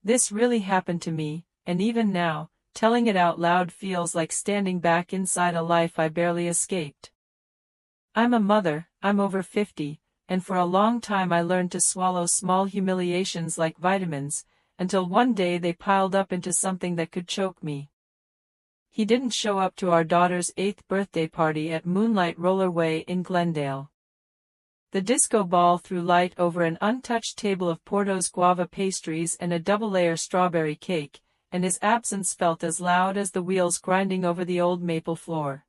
This really happened to me, and even now, telling it out loud feels like standing back inside a life I barely escaped. I'm a mother, I'm over 50, and for a long time I learned to swallow small humiliations like vitamins, until one day they piled up into something that could choke me. He didn't show up to our daughter's 8th birthday party at Moonlight Rollerway in Glendale. The disco ball threw light over an untouched table of Porto's guava pastries and a double-layer strawberry cake, and his absence felt as loud as the wheels grinding over the old maple floor.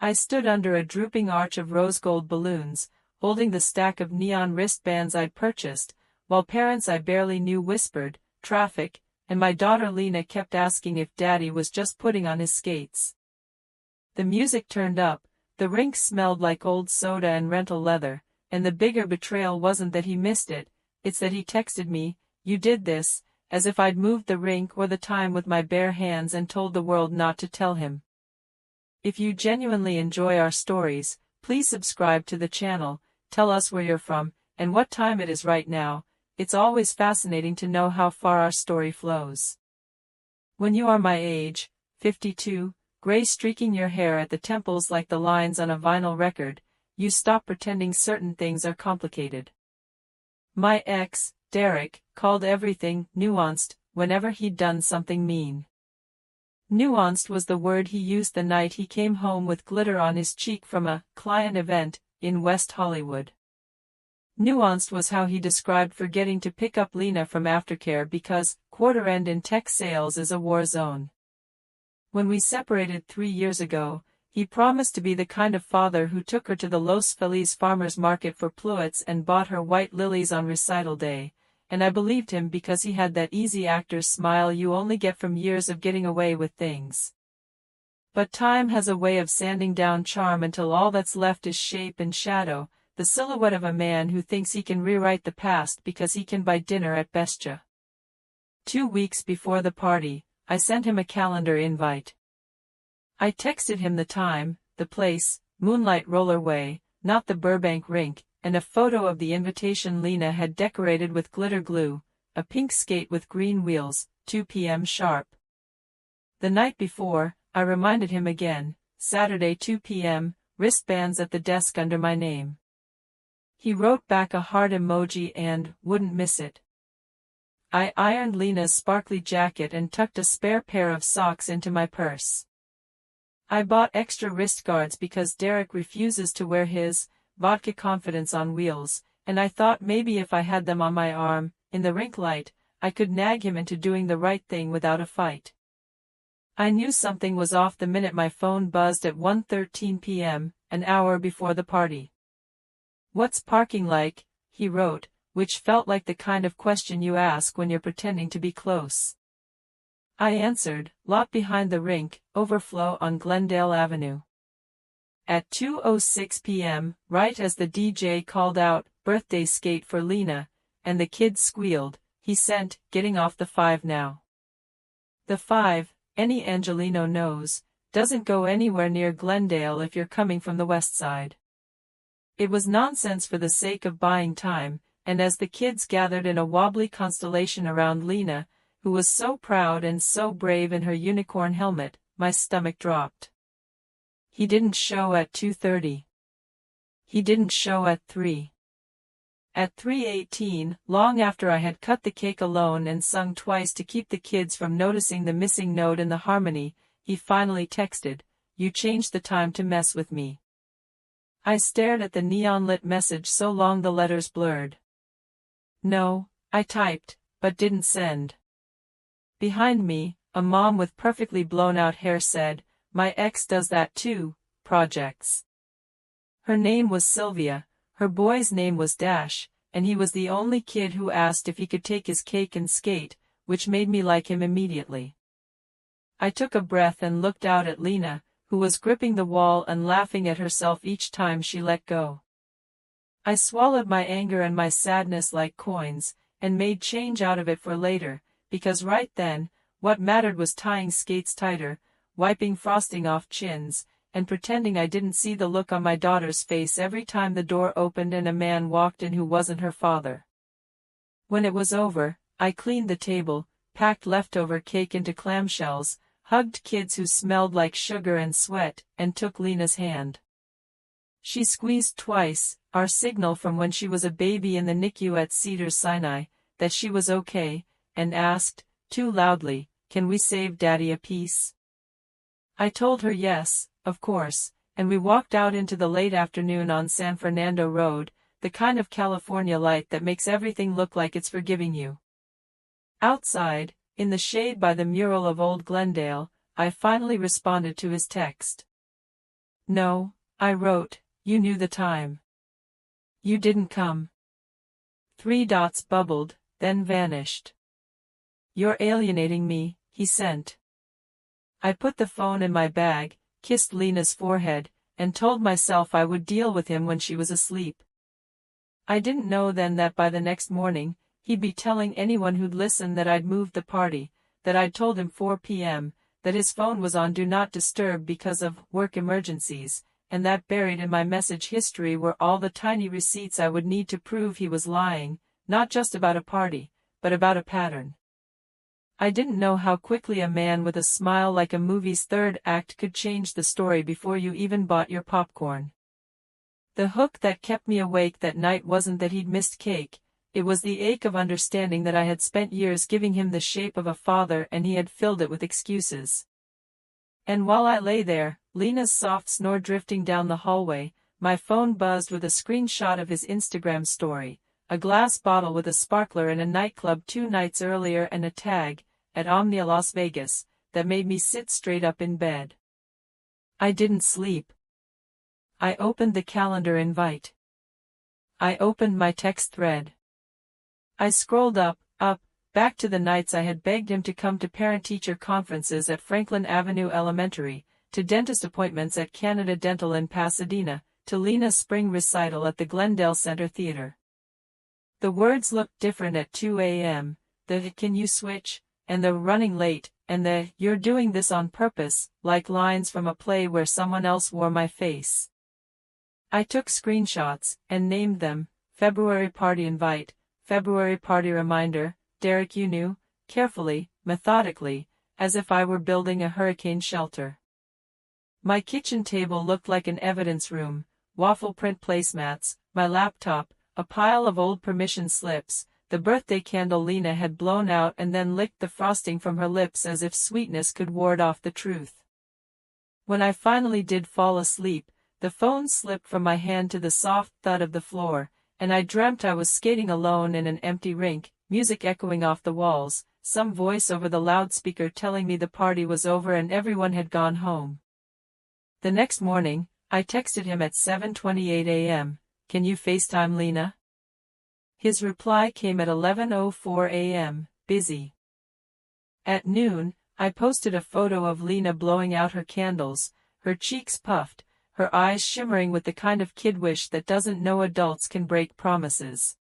I stood under a drooping arch of rose-gold balloons, holding the stack of neon wristbands I'd purchased, while parents I barely knew whispered, "Traffic," and my daughter Lena kept asking if Daddy was just putting on his skates. The music turned up, the rink smelled like old soda and rental leather, and the bigger betrayal wasn't that he missed it, it's that he texted me, "You did this," as if I'd moved the rink or the time with my bare hands and told the world not to tell him. If you genuinely enjoy our stories, please subscribe to the channel, tell us where you're from, and what time it is right now. It's always fascinating to know how far our story flows. When you are my age, 52, gray streaking your hair at the temples like the lines on a vinyl record, you stop pretending certain things are complicated. My ex, Derek, called everything nuanced whenever he'd done something mean. Nuanced was the word he used the night he came home with glitter on his cheek from a client event in West Hollywood. Nuanced was how he described forgetting to pick up Lena from aftercare because quarter end in tech sales is a war zone. When we separated 3 years ago, he promised to be the kind of father who took her to the Los Feliz farmers market for pluets and bought her white lilies on recital day, and I believed him because he had that easy actor's smile you only get from years of getting away with things. But time has a way of sanding down charm until all that's left is shape and shadow, the silhouette of a man who thinks he can rewrite the past because he can buy dinner at Bestia. 2 weeks before the party, I sent him a calendar invite. I texted him the time, the place, Moonlight Rollerway, not the Burbank rink, and a photo of the invitation Lena had decorated with glitter glue, a pink skate with green wheels, 2 p.m. sharp. The night before, I reminded him again, Saturday 2 p.m., wristbands at the desk under my name. He wrote back a heart emoji and wouldn't miss it. I ironed Lena's sparkly jacket and tucked a spare pair of socks into my purse. I bought extra wrist guards because Derek refuses to wear his vodka confidence on wheels, and I thought maybe if I had them on my arm, in the rink light, I could nag him into doing the right thing without a fight. I knew something was off the minute my phone buzzed at 1:13 p.m., an hour before the party. "What's parking like?" he wrote, which felt like the kind of question you ask when you're pretending to be close. I answered, "Lot behind the rink, overflow on Glendale Avenue." At 2:06 p.m., right as the DJ called out, "Birthday skate for Lena," and the kids squealed, he sent, "Getting off the 5 now." The 5, any Angelino knows, doesn't go anywhere near Glendale if you're coming from the west side. It was nonsense for the sake of buying time, and as the kids gathered in a wobbly constellation around Lena, who was so proud and so brave in her unicorn helmet, my stomach dropped. He didn't show at 2:30. He didn't show at 3. At 3:18, long after I had cut the cake alone and sung twice to keep the kids from noticing the missing note in the harmony, he finally texted, "You changed the time to mess with me." I stared at the neon-lit message so long the letters blurred. "No," I typed, but didn't send. Behind me, a mom with perfectly blown-out hair said, "My ex does that too, projects." Her name was Sylvia, her boy's name was Dash, and he was the only kid who asked if he could take his cake and skate, which made me like him immediately. I took a breath and looked out at Lena, who was gripping the wall and laughing at herself each time she let go. I swallowed my anger and my sadness like coins, and made change out of it for later, because right then, what mattered was tying skates tighter, wiping frosting off chins, and pretending I didn't see the look on my daughter's face every time the door opened and a man walked in who wasn't her father. When it was over, I cleaned the table, packed leftover cake into clamshells, hugged kids who smelled like sugar and sweat, and took Lena's hand. She squeezed twice, our signal from when she was a baby in the NICU at Cedars-Sinai, that she was okay, and asked, too loudly, "Can we save Daddy a piece?" I told her yes, of course, and we walked out into the late afternoon on San Fernando Road, the kind of California light that makes everything look like it's forgiving you. Outside, in the shade by the mural of Old Glendale, I finally responded to his text. "No," I wrote, "you knew the time. You didn't come." 3 dots bubbled, then vanished. "You're alienating me," he sent. I put the phone in my bag, kissed Lena's forehead, and told myself I would deal with him when she was asleep. I didn't know then that by the next morning, he'd be telling anyone who'd listen that I'd moved the party, that I'd told him 4 p.m., that his phone was on Do Not Disturb because of work emergencies, and that buried in my message history were all the tiny receipts I would need to prove he was lying, not just about a party, but about a pattern. I didn't know how quickly a man with a smile like a movie's third act could change the story before you even bought your popcorn. The hook that kept me awake that night wasn't that he'd missed cake, it was the ache of understanding that I had spent years giving him the shape of a father and he had filled it with excuses. And while I lay there, Lena's soft snore drifting down the hallway, my phone buzzed with a screenshot of his Instagram story, a glass bottle with a sparkler in a nightclub 2 nights earlier and a tag, at Omnia Las Vegas, that made me sit straight up in bed. I didn't sleep. I opened the calendar invite. I opened my text thread. I scrolled up, back to the nights I had begged him to come to parent-teacher conferences at Franklin Avenue Elementary, to dentist appointments at Canada Dental in Pasadena, to Lena's spring recital at the Glendale Center Theater. The words looked different at 2 a.m., the "Can you switch?" and the "running late," and the "you're doing this on purpose," like lines from a play where someone else wore my face. I took screenshots, and named them, February party invite, February party reminder, Derek you knew, carefully, methodically, as if I were building a hurricane shelter. My kitchen table looked like an evidence room, waffle print placemats, my laptop, a pile of old permission slips, the birthday candle Lena had blown out and then licked the frosting from her lips as if sweetness could ward off the truth. When I finally did fall asleep, the phone slipped from my hand to the soft thud of the floor, and I dreamt I was skating alone in an empty rink, music echoing off the walls, some voice over the loudspeaker telling me the party was over and everyone had gone home. The next morning, I texted him at 7:28 a.m., "Can you FaceTime Lena?" His reply came at 11:04 a.m., "Busy." At noon, I posted a photo of Lena blowing out her candles, her cheeks puffed, her eyes shimmering with the kind of kid wish that doesn't know adults can break promises.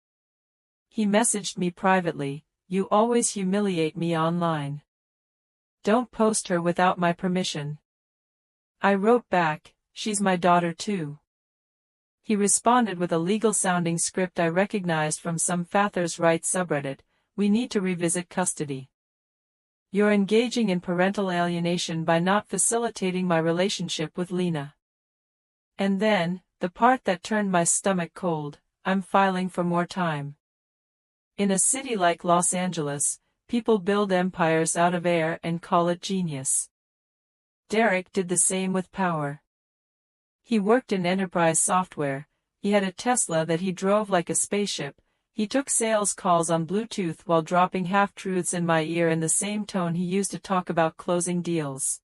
He messaged me privately, "You always humiliate me online. Don't post her without my permission." I wrote back, "She's my daughter too." He responded with a legal-sounding script I recognized from some Father's Rights subreddit, "We need to revisit custody. You're engaging in parental alienation by not facilitating my relationship with Lena." And then, the part that turned my stomach cold, "I'm filing for more time." In a city like Los Angeles, people build empires out of air and call it genius. Derek did the same with power. He worked in enterprise software, he had a Tesla that he drove like a spaceship, he took sales calls on Bluetooth while dropping half-truths in my ear in the same tone he used to talk about closing deals.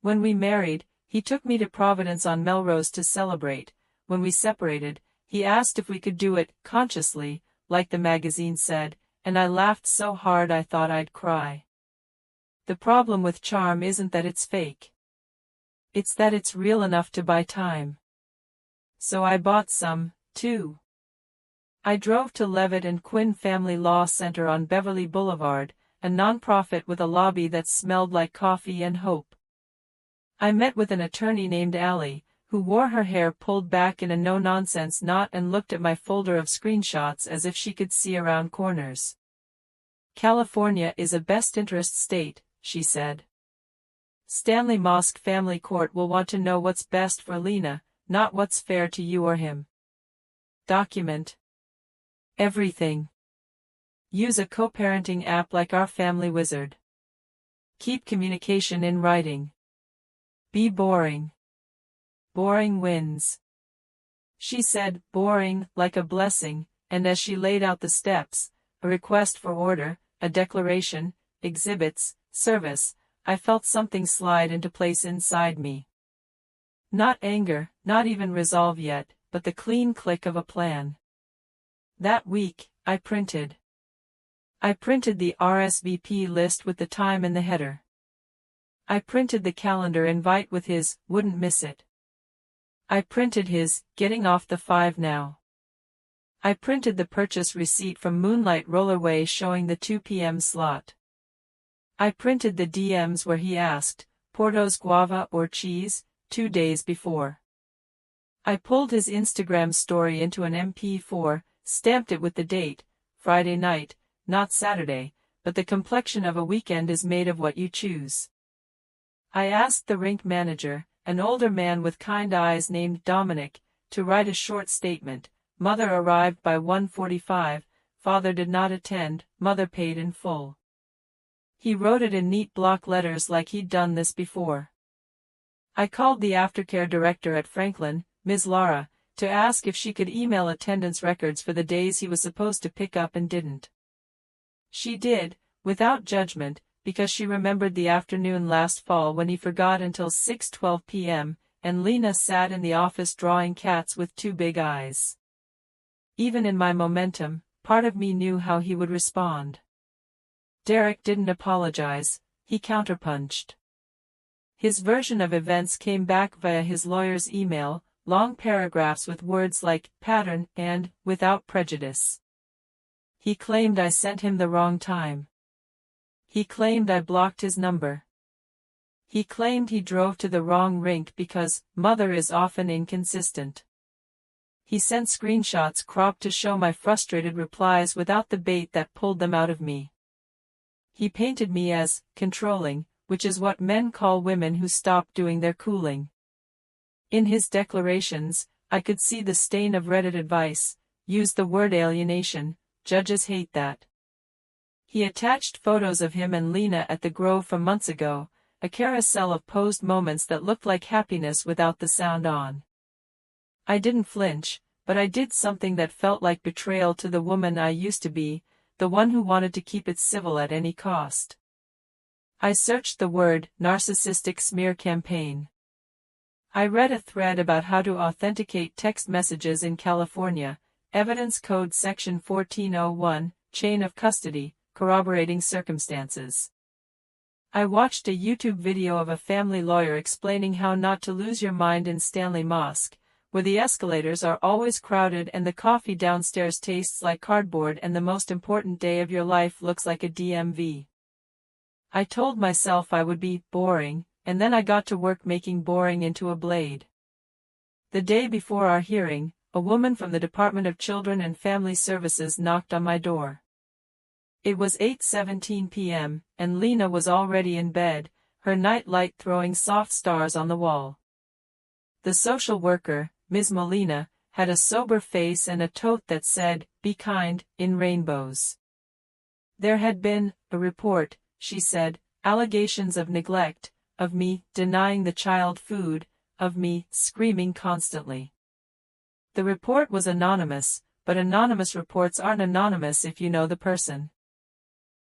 When we married, he took me to Providence on Melrose to celebrate. When we separated, he asked if we could do it consciously, like the magazine said, and I laughed so hard I thought I'd cry. The problem with charm isn't that it's fake. It's that it's real enough to buy time. So I bought some, too. I drove to Levitt and Quinn Family Law Center on Beverly Boulevard, a nonprofit with a lobby that smelled like coffee and hope. I met with an attorney named Allie, who wore her hair pulled back in a no-nonsense knot and looked at my folder of screenshots as if she could see around corners. California is a best interest state, she said. Stanley Mosque Family Court will want to know what's best for Lena, not what's fair to you or him. Document everything. Use a co-parenting app like Our Family Wizard. Keep communication in writing. Be boring. Boring wins. She said, boring, like a blessing, and as she laid out the steps, a request for order, a declaration, exhibits, service, I felt something slide into place inside me. Not anger, not even resolve yet, but the clean click of a plan. That week, I printed the RSVP list with the time in the header. I printed the calendar invite with his, wouldn't miss it. I printed his, getting off the 5 now. I printed the purchase receipt from Moonlight Rollerway showing the 2 p.m. slot. I printed the DMs where he asked, Porto's guava or cheese, 2 days before. I pulled his Instagram story into an MP4, stamped it with the date, Friday night, not Saturday, but the complexion of a weekend is made of what you choose. I asked the rink manager, an older man with kind eyes named Dominic, to write a short statement. Mother arrived by 1:45, father did not attend, mother paid in full. He wrote it in neat block letters like he'd done this before. I called the aftercare director at Franklin, Ms. Lara, to ask if she could email attendance records for the days he was supposed to pick up and didn't. She did, without judgment, because she remembered the afternoon last fall when he forgot until 6:12 p.m., and Lena sat in the office drawing cats with 2 big eyes. Even in my momentum, part of me knew how he would respond. Derek didn't apologize, he counterpunched. His version of events came back via his lawyer's email, long paragraphs with words like pattern and without prejudice. He claimed I sent him the wrong time. He claimed I blocked his number. He claimed he drove to the wrong rink because mother is often inconsistent. He sent screenshots cropped to show my frustrated replies without the bait that pulled them out of me. He painted me as controlling, which is what men call women who stop doing their cooling. In his declarations, I could see the stain of Reddit advice, use the word alienation, judges hate that. He attached photos of him and Lena at the Grove from months ago, a carousel of posed moments that looked like happiness without the sound on. I didn't flinch, but I did something that felt like betrayal to the woman I used to be, the one who wanted to keep it civil at any cost. I searched the word narcissistic smear campaign. I read a thread about how to authenticate text messages in California, Evidence Code Section 1401, Chain of Custody, corroborating circumstances. I watched a YouTube video of a family lawyer explaining how not to lose your mind in Stanley Mosque, where the escalators are always crowded and the coffee downstairs tastes like cardboard and the most important day of your life looks like a DMV. I told myself I would be boring, and then I got to work making boring into a blade. The day before our hearing, a woman from the Department of Children and Family Services knocked on my door. It was 8:17 p.m., and Lena was already in bed, her night light throwing soft stars on the wall. The social worker, Ms. Molina, had a sober face and a tote that said, "Be kind," in rainbows. There had been a report, she said, allegations of neglect, of me denying the child food, of me screaming constantly. The report was anonymous, but anonymous reports aren't anonymous if you know the person.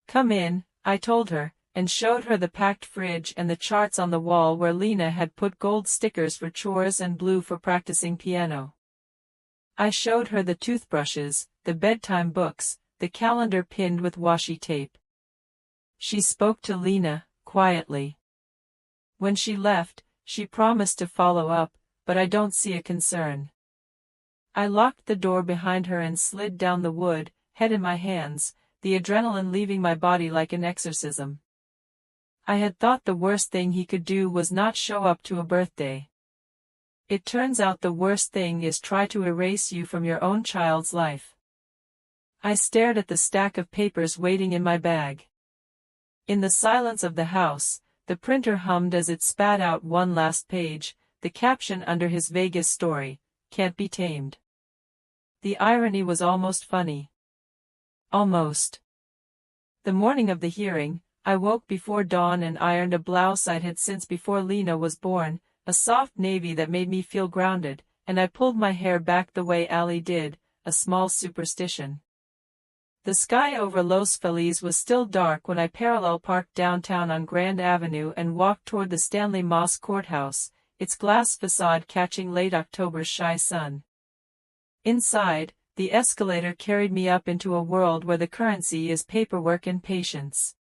"Come in," I told her, and showed her the packed fridge and the charts on the wall where Lena had put gold stickers for chores and blue for practicing piano. I showed her the toothbrushes, the bedtime books, the calendar pinned with washi tape. She spoke to Lena, quietly. When she left, she promised to follow up, but I don't see a concern. I locked the door behind her and slid down the wood, head in my hands, the adrenaline leaving my body like an exorcism. I had thought the worst thing he could do was not show up to a birthday. It turns out the worst thing is try to erase you from your own child's life. I stared at the stack of papers waiting in my bag. In the silence of the house, the printer hummed as it spat out one last page, the caption under his Vegas story, "Can't be tamed." The irony was almost funny. Almost. The morning of the hearing, I woke before dawn and ironed a blouse I'd had since before Lena was born, a soft navy that made me feel grounded, and I pulled my hair back the way Allie did, a small superstition. The sky over Los Feliz was still dark when I parallel parked downtown on Grand Avenue and walked toward the Stanley Moss Courthouse, its glass facade catching late October's shy sun. Inside, the escalator carried me up into a world where the currency is paperwork and patience.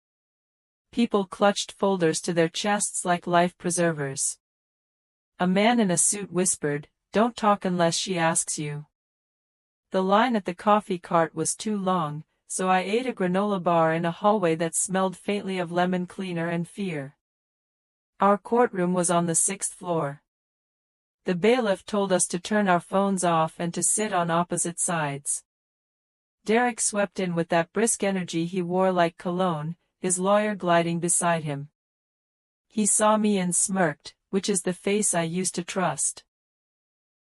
People clutched folders to their chests like life preservers. A man in a suit whispered, "Don't talk unless she asks you." The line at the coffee cart was too long, so I ate a granola bar in a hallway that smelled faintly of lemon cleaner and fear. Our courtroom was on the 6th floor. The bailiff told us to turn our phones off and to sit on opposite sides. Derek swept in with that brisk energy he wore like cologne, his lawyer gliding beside him. He saw me and smirked, which is the face I used to trust.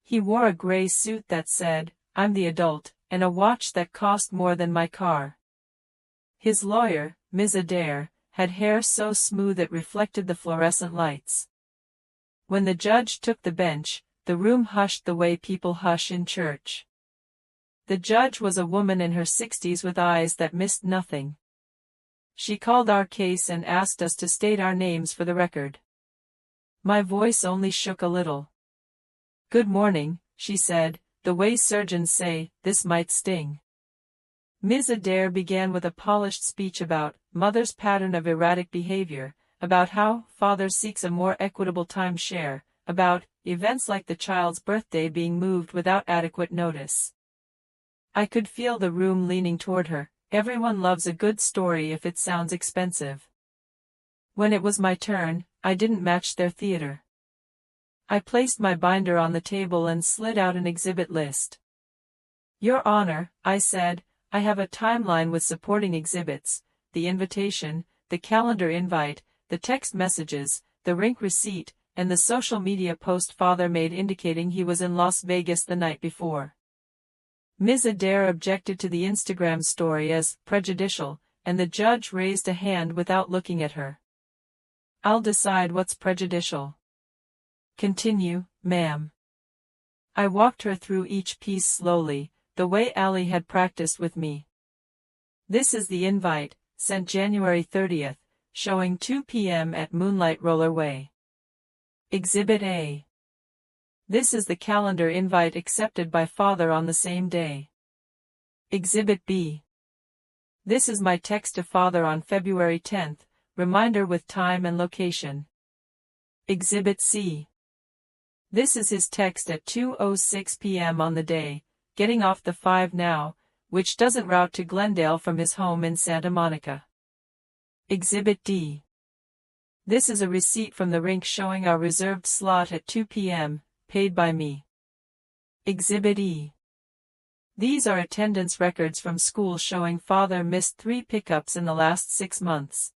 He wore a gray suit that said, "I'm the adult," and a watch that cost more than my car. His lawyer, Ms. Adair, had hair so smooth it reflected the fluorescent lights. When the judge took the bench, the room hushed the way people hush in church. The judge was a woman in her 60s with eyes that missed nothing. She called our case and asked us to state our names for the record. My voice only shook a little. "Good morning," she said. "The way surgeons say, this might sting." Ms. Adair began with a polished speech about mother's pattern of erratic behavior, about how father seeks a more equitable time share, about events like the child's birthday being moved without adequate notice. I could feel the room leaning toward her. Everyone loves a good story if it sounds expensive. When it was my turn, I didn't match their theater. I placed my binder on the table and slid out an exhibit list. "Your Honor," I said, "I have a timeline with supporting exhibits, the invitation, the calendar invite, the text messages, the rink receipt, and the social media post father made indicating he was in Las Vegas the night before." Ms. Adair objected to the Instagram story as prejudicial, and the judge raised a hand without looking at her. "I'll decide what's prejudicial." "Continue, ma'am." I walked her through each piece slowly, the way Allie had practiced with me. "This is the invite, sent January 30th, showing 2 p.m. at Moonlight Roller Way. Exhibit A. This is the calendar invite accepted by father on the same day. Exhibit B. This is my text to father on February 10th, reminder with time and location. Exhibit C. This is his text at 2:06 p.m. on the day, getting off the 5 now, which doesn't route to Glendale from his home in Santa Monica. Exhibit D. This is a receipt from the rink showing our reserved slot at 2 p.m., paid by me. Exhibit E. These are attendance records from school showing father missed 3 pickups in the last 6 months.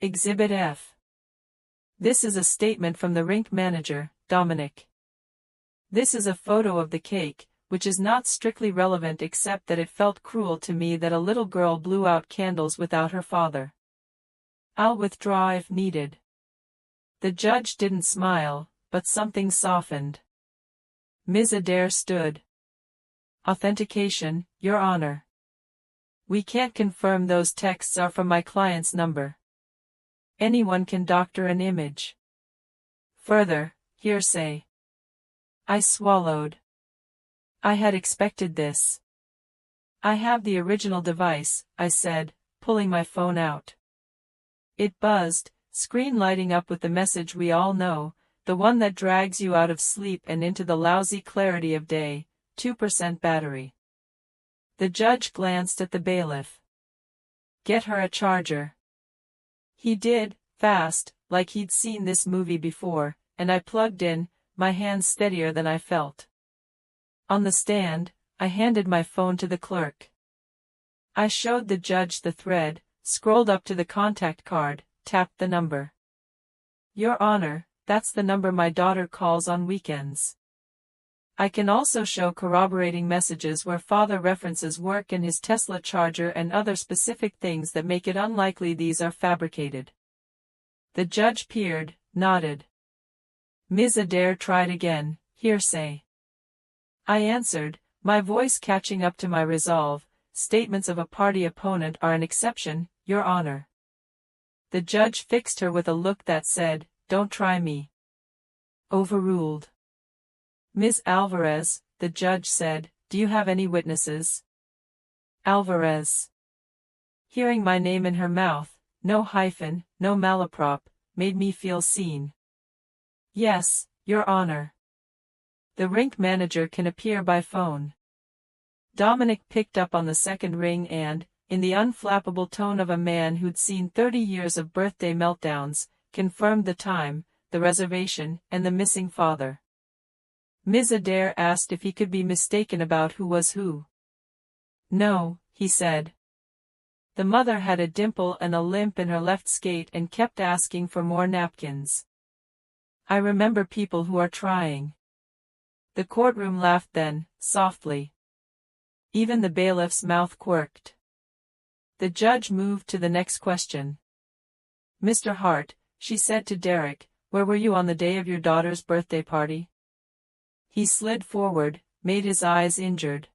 Exhibit F. This is a statement from the rink manager, Dominic. This is a photo of the cake, which is not strictly relevant except that it felt cruel to me that a little girl blew out candles without her father. I'll withdraw if needed. The judge didn't smile, but something softened. Ms. Adair stood. "Authentication, Your Honor. We can't confirm those texts are from my client's number. Anyone can doctor an image. Further, hearsay." I swallowed. I had expected this. "I have the original device," I said, pulling my phone out. It buzzed, screen lighting up with the message we all know, the one that drags you out of sleep and into the lousy clarity of day, 2% battery. The judge glanced at the bailiff. "Get her a charger." He did, fast, like he'd seen this movie before, and I plugged in, my hands steadier than I felt. On the stand, I handed my phone to the clerk. I showed the judge the thread, scrolled up to the contact card, tapped the number. Your Honor, that's the number my daughter calls on weekends. I can also show corroborating messages where father references work and his Tesla charger and other specific things that make it unlikely these are fabricated. The judge peered, nodded. Ms. Adair tried again, hearsay. I answered, my voice catching up to my resolve, statements of a party opponent are an exception, Your Honor. The judge fixed her with a look that said, don't try me. Overruled. Ms. Alvarez, the judge said, do you have any witnesses? Alvarez. Hearing my name in her mouth, no hyphen, no malaprop, made me feel seen. Yes, Your Honor. The rink manager can appear by phone. Dominic picked up on the second ring and, in the unflappable tone of a man who'd seen 30 years of birthday meltdowns, confirmed the time, the reservation, and the missing father. Ms. Adair asked if he could be mistaken about who was who. No, he said. The mother had a dimple and a limp in her left skate and kept asking for more napkins. I remember people who are trying. The courtroom laughed then, softly. Even the bailiff's mouth quirked. The judge moved to the next question. Mr. Hart, she said to Derek, where were you on the day of your daughter's birthday party? He slid forward, made his eyes injured.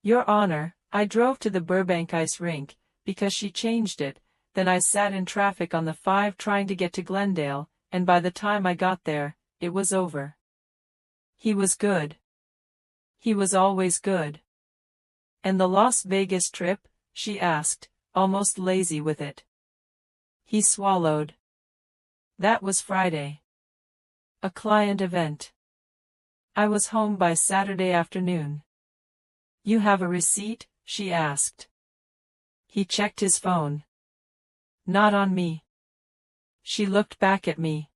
Your Honor, I drove to the Burbank ice rink, because she changed it, then I sat in traffic on the 5 trying to get to Glendale, and by the time I got there, it was over. He was good. He was always good. And the Las Vegas trip? She asked, almost lazy with it. He swallowed. That was Friday. A client event. I was home by Saturday afternoon. You have a receipt? She asked. He checked his phone. Not on me. She looked back at me.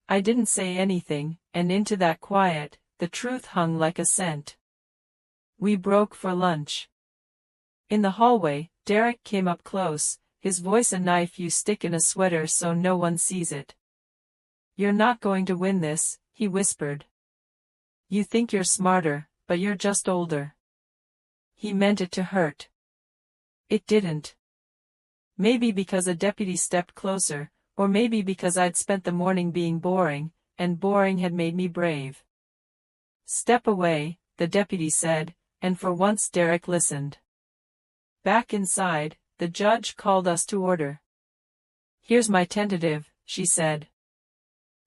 I didn't say anything, and into that quiet, the truth hung like a scent. We broke for lunch. In the hallway, Derek came up close, his voice a knife you stick in a sweater so no one sees it. You're not going to win this, he whispered. You think you're smarter, but you're just older. He meant it to hurt. It didn't. Maybe because a deputy stepped closer, or maybe because I'd spent the morning being boring, and boring had made me brave. Step away, the deputy said, and for once Derek listened. Back inside, the judge called us to order. Here's my tentative, she said.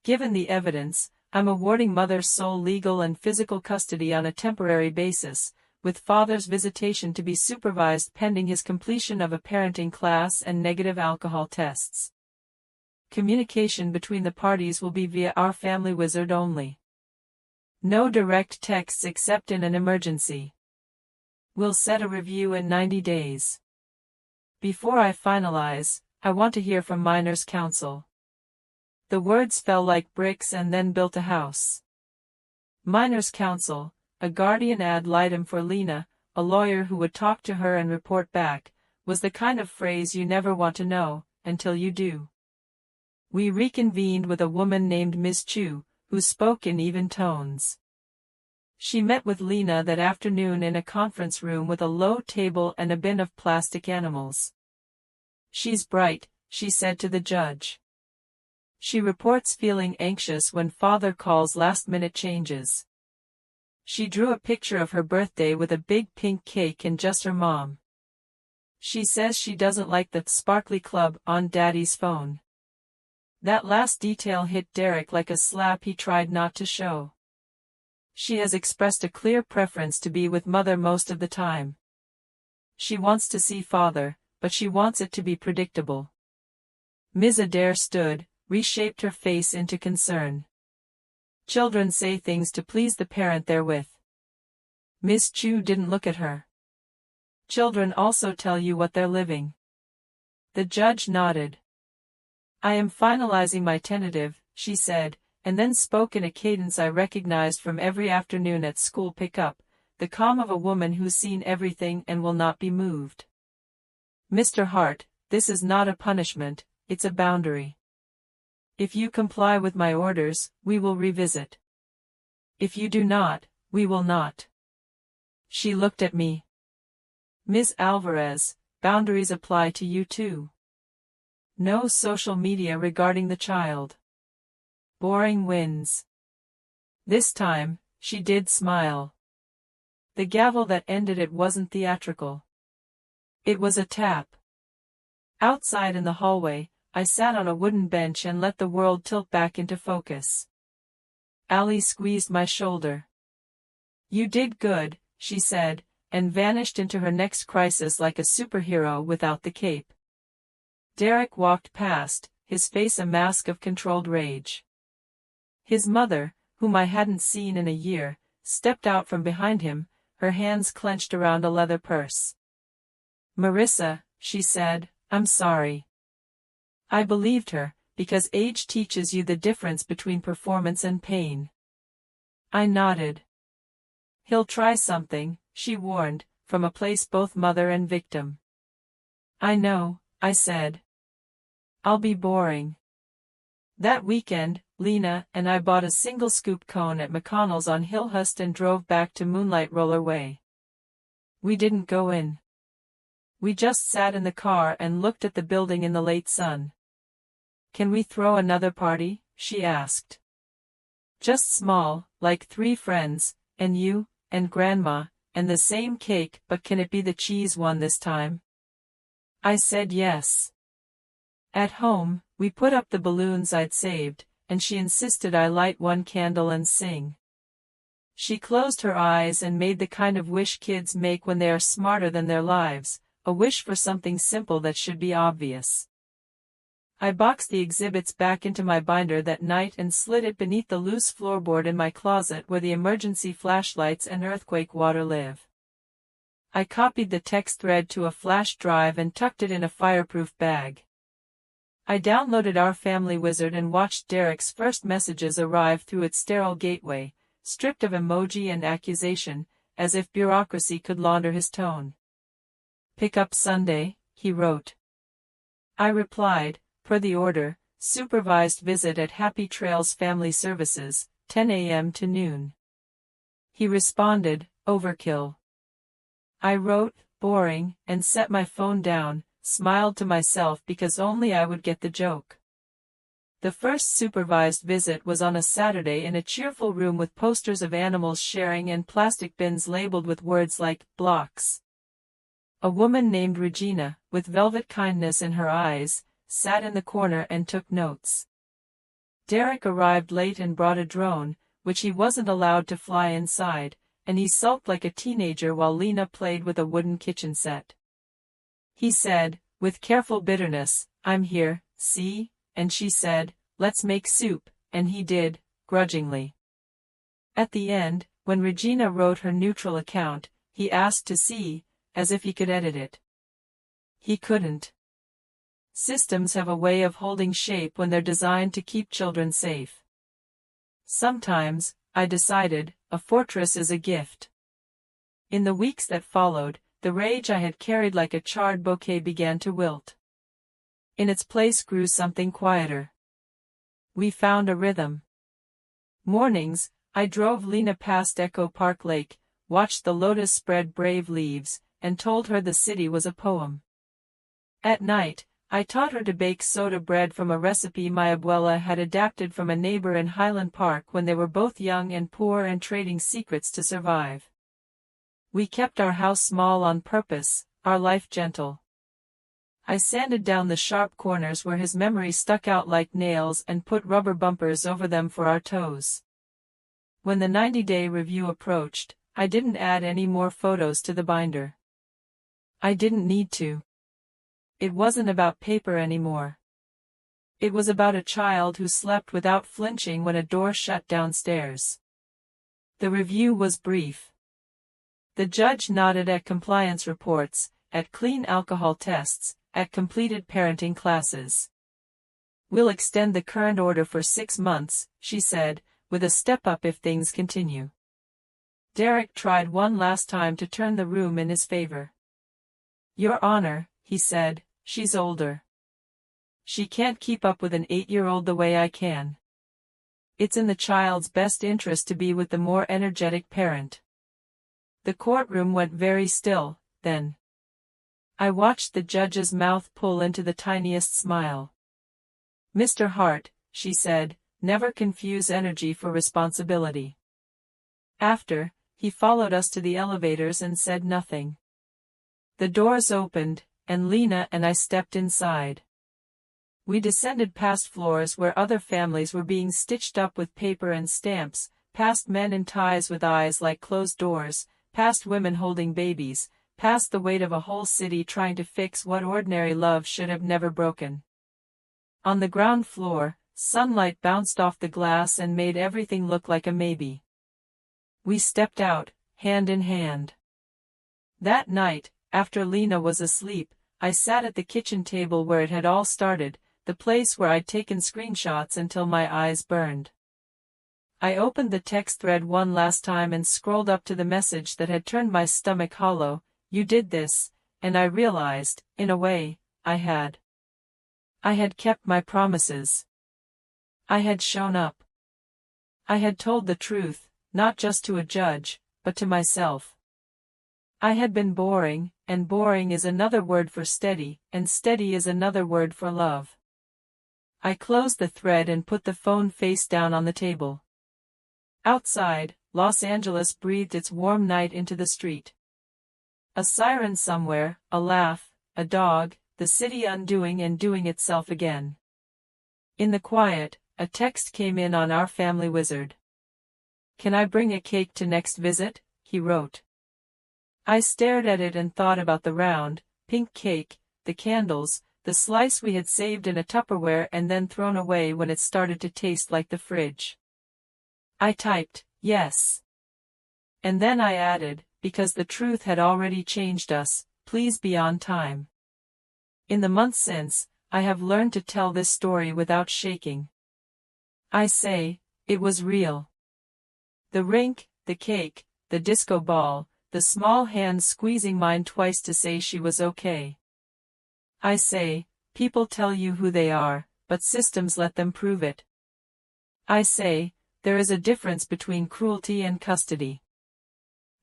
Given the evidence, I'm awarding mother's sole legal and physical custody on a temporary basis, with father's visitation to be supervised pending his completion of a parenting class and negative alcohol tests. Communication between the parties will be via our family wizard only. No direct texts except in an emergency. We'll set a review in 90 days. Before I finalize, I want to hear from minors' counsel. The words fell like bricks and then built a house. Minors' counsel, a guardian ad litem for Lena, a lawyer who would talk to her and report back, was the kind of phrase you never want to know, until you do. We reconvened with a woman named Ms. Chu, who spoke in even tones. She met with Lena that afternoon in a conference room with a low table and a bin of plastic animals. She's bright, she said to the judge. She reports feeling anxious when father calls last-minute changes. She drew a picture of her birthday with a big pink cake and just her mom. She says she doesn't like the sparkly club on Daddy's phone. That last detail hit Derek like a slap he tried not to show. She has expressed a clear preference to be with mother most of the time. She wants to see father, but she wants it to be predictable. Ms. Adair stood, reshaped her face into concern. Children say things to please the parent they're with. Ms. Chu didn't look at her. Children also tell you what they're living. The judge nodded. I am finalizing my tentative, she said, and then spoke in a cadence I recognized from every afternoon at school pickup. the calm of a woman who's seen everything and will not be moved. Mr. Hart, this is not a punishment, it's a boundary. If you comply with my orders, we will revisit. If you do not, we will not. She looked at me. Ms. Alvarez, boundaries apply to you too. No social media regarding the child. Boring wins. This time, she did smile. The gavel that ended it wasn't theatrical. It was a tap. Outside in the hallway, I sat on a wooden bench and let the world tilt back into focus. Allie squeezed my shoulder. You did good, she said, and vanished into her next crisis like a superhero without the cape. Derek walked past, his face a mask of controlled rage. His mother, whom I hadn't seen in a year, stepped out from behind him, her hands clenched around a leather purse. Marisa, she said, I'm sorry. I believed her, because age teaches you the difference between performance and pain. I nodded. He'll try something, she warned, from a place both mother and victim. I know, I said. I'll be boring. That weekend, Lena and I bought a single-scoop cone at McConnell's on Hillhurst and drove back to Moonlight Roller Way. We didn't go in. We just sat in the car and looked at the building in the late sun. Can we throw another party? She asked. Just small, like 3 friends, and you, and Grandma, and the same cake, but can it be the cheese one this time? I said yes. At home, we put up the balloons I'd saved, and she insisted I light 1 candle and sing. She closed her eyes and made the kind of wish kids make when they are smarter than their lives, a wish for something simple that should be obvious. I boxed the exhibits back into my binder that night and slid it beneath the loose floorboard in my closet where the emergency flashlights and earthquake water live. I copied the text thread to a flash drive and tucked it in a fireproof bag. I downloaded Our Family Wizard and watched Derek's first messages arrive through its sterile gateway, stripped of emoji and accusation, as if bureaucracy could launder his tone. Pick up Sunday, he wrote. I replied, per the order, supervised visit at Happy Trails Family Services, 10 a.m. to noon. He responded, overkill. I wrote, boring, and set my phone down, smiled to myself because only I would get the joke. The first supervised visit was on a Saturday in a cheerful room with posters of animals sharing and plastic bins labeled with words like, blocks. A woman named Regina, with velvet kindness in her eyes, sat in the corner and took notes. Derek arrived late and brought a drone, which he wasn't allowed to fly inside, and he sulked like a teenager while Lena played with a wooden kitchen set. He said, with careful bitterness, I'm here, see? And she said, let's make soup, and he did, grudgingly. At the end, when Regina wrote her neutral account, he asked to see, as if he could edit it. He couldn't. Systems have a way of holding shape when they're designed to keep children safe. Sometimes, I decided, a fortress is a gift. In the weeks that followed, the rage I had carried like a charred bouquet began to wilt. In its place grew something quieter. We found a rhythm. Mornings, I drove Lena past Echo Park Lake, watched the lotus spread brave leaves, and told her the city was a poem. At night, I taught her to bake soda bread from a recipe my abuela had adapted from a neighbor in Highland Park when they were both young and poor and trading secrets to survive. We kept our house small on purpose, our life gentle. I sanded down the sharp corners where his memory stuck out like nails and put rubber bumpers over them for our toes. When the 90-day review approached, I didn't add any more photos to the binder. I didn't need to. It wasn't about paper anymore. It was about a child who slept without flinching when a door shut downstairs. The review was brief. The judge nodded at compliance reports, at clean alcohol tests, at completed parenting classes. We'll extend the current order for 6 months, she said, with a step up if things continue. Derek tried one last time to turn the room in his favor. "Your Honor," he said, "she's older. She can't keep up with an 8-year-old the way I can. It's in the child's best interest to be with the more energetic parent." The courtroom went very still, then. I watched the judge's mouth pull into the tiniest smile. "Mr. Hart," she said, "never confuse energy for responsibility." After, he followed us to the elevators and said nothing. The doors opened, and Lena and I stepped inside. We descended past floors where other families were being stitched up with paper and stamps, past men in ties with eyes like closed doors, past women holding babies, past the weight of a whole city trying to fix what ordinary love should have never broken. On the ground floor, sunlight bounced off the glass and made everything look like a maybe. We stepped out, hand in hand. That night, after Lena was asleep, I sat at the kitchen table where it had all started, the place where I'd taken screenshots until my eyes burned. I opened the text thread one last time and scrolled up to the message that had turned my stomach hollow. "You did this," and I realized, in a way, I had. I had kept my promises. I had shown up. I had told the truth, not just to a judge, but to myself. I had been boring, and boring is another word for steady, and steady is another word for love. I closed the thread and put the phone face down on the table. Outside, Los Angeles breathed its warm night into the street. A siren somewhere, a laugh, a dog, the city undoing and doing itself again. In the quiet, a text came in on our family wizard. "Can I bring a cake to next visit?" he wrote. I stared at it and thought about the round, pink cake, the candles, the slice we had saved in a Tupperware and then thrown away when it started to taste like the fridge. I typed, "Yes." And then I added, because the truth had already changed us, "Please be on time." In the months since, I have learned to tell this story without shaking. I say, it was real. The rink, the cake, the disco ball, the small hands squeezing mine twice to say she was okay. I say, people tell you who they are, but systems let them prove it. I say, there is a difference between cruelty and custody.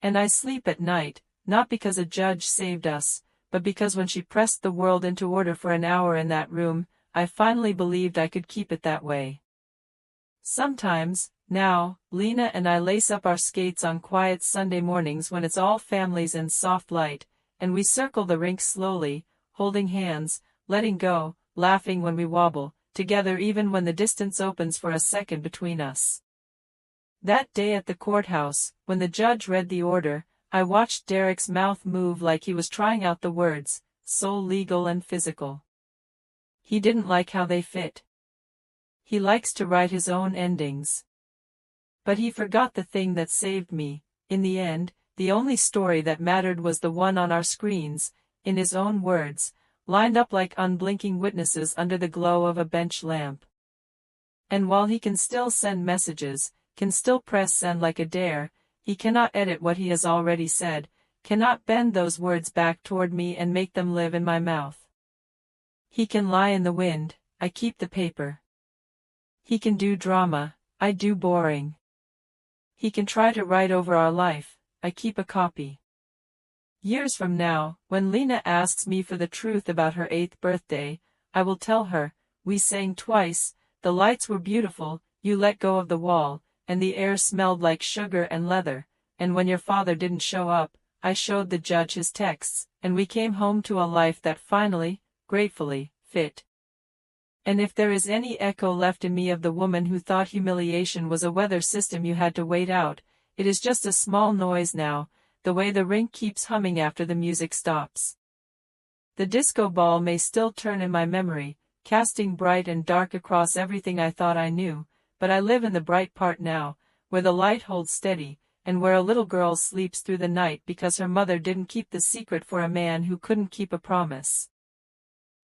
And I sleep at night, not because a judge saved us, but because when she pressed the world into order for an hour in that room, I finally believed I could keep it that way. Sometimes, now, Lena and I lace up our skates on quiet Sunday mornings when it's all families and soft light, and we circle the rink slowly, holding hands, letting go, laughing when we wobble, together even when the distance opens for a second between us. That day at the courthouse, when the judge read the order, I watched Derek's mouth move like he was trying out the words, so legal and physical. He didn't like how they fit. He likes to write his own endings. But he forgot the thing that saved me. In the end, the only story that mattered was the one on our screens, in his own words, lined up like unblinking witnesses under the glow of a bench lamp. And while he can still send messages, can still press send like a dare, he cannot edit what he has already said, cannot bend those words back toward me and make them live in my mouth. He can lie in the wind, I keep the paper. He can do drama, I do boring. He can try to write over our life, I keep a copy. Years from now, when Lena asks me for the truth about her 8th birthday, I will tell her, we sang twice, the lights were beautiful, you let go of the wall, and the air smelled like sugar and leather, and when your father didn't show up, I showed the judge his texts, and we came home to a life that finally, gratefully, fit. And if there is any echo left in me of the woman who thought humiliation was a weather system you had to wait out, it is just a small noise now, the way the rink keeps humming after the music stops. The disco ball may still turn in my memory, casting bright and dark across everything I thought I knew, but I live in the bright part now, where the light holds steady, and where a little girl sleeps through the night because her mother didn't keep the secret for a man who couldn't keep a promise.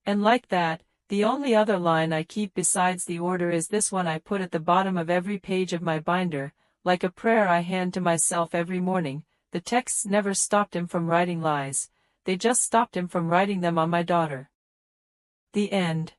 And like that, the only other line I keep besides the order is this one I put at the bottom of every page of my binder, like a prayer I hand to myself every morning. The texts never stopped him from writing lies, they just stopped him from writing them on my daughter. The end.